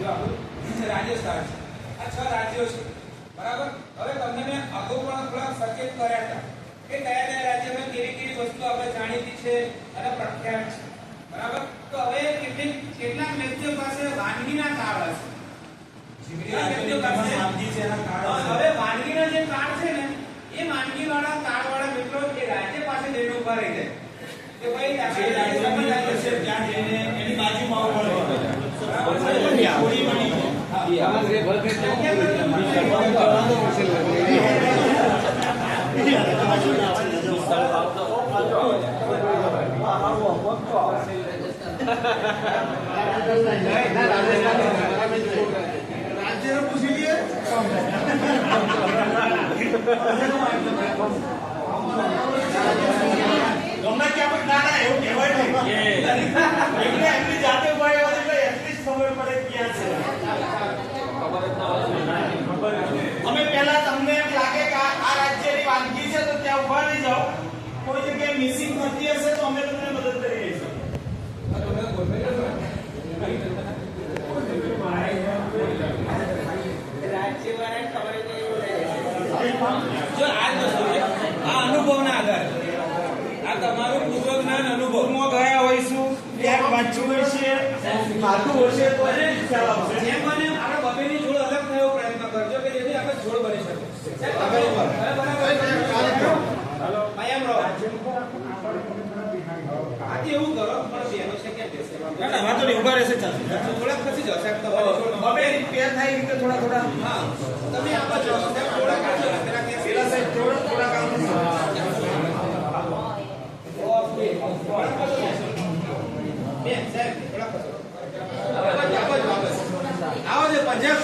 જો આપણું રાજસ્થાન છે, આ 6 રાજ્યો છે બરાબર। હવે તમને મેં અગાઉ પણ થોડા સચેત કર્યા હતા કે કયા કયા રાજ્યમાં કેવી કેવી વસ્તુ આપણે જાણીતી છે અને પ્રખ્યાત છે બરાબર। તો હવે કેટલાક વ્યક્તિઓ પાસે વાનગીના કાર્ડ હશે, હવે વાનગીના જે કાર્ડ છે ને એ વાનગી વાળા કાર્ડ વાળા મિત્રો એ રાજ્ય પાસે જઈને ઉભા રહી જાય કે ભાઈ આપણે રાજ્યમાં છે ત્યાં જઈને એની બાજુમાં ઉભા રહે राज्य पूछी लिए गम्मा क्या पर ना है वो कहवाय नहीं ये એટલે એમની જાતે ઉભાય હોય એટલે એટલી ખબર પડે ક્યાં છે અમે પહેલા તમને એમ લાગે કે આ રાજ્યની વાનગી છે તો ત્યાં ઉભા રહી જાઓ, કોઈ જગ્યાએ મિસિંગ થતી હશે તો અમે તમને મદદ કરી દઈશું। જો આ અનુભવના આધારે આ તમારું પૂર્વ જ્ઞાન અનુભવમાં ગયા હોઈશું, ક્યાંક વાંચ્યું હશે, ખાધું હશે તો એને ખ્યાલ આવશે। જેમ બને આપણે બબેની જોડ અલગ થયો પ્રયત્ન કરજો કે જેથી આપણે જોડ બની શકે। હેલો આયમ રો આથી એવું કરો પણ બેનો છે કે બેસે ના ના વાંધો નહીં, ઉભા રહેશે ચાલશે, થોડાક ખસી જાવ સાહેબ તમારી જોડ બબે પેર થાય રીતે થોડા થોડા હા તમે આપો છો સાહેબ થોડા કાઢો પેલા કે પેલા સાઈડ થોડા કામ ઓકે બેન સાહેબ થોડા ખસો આવો છે પંજાબ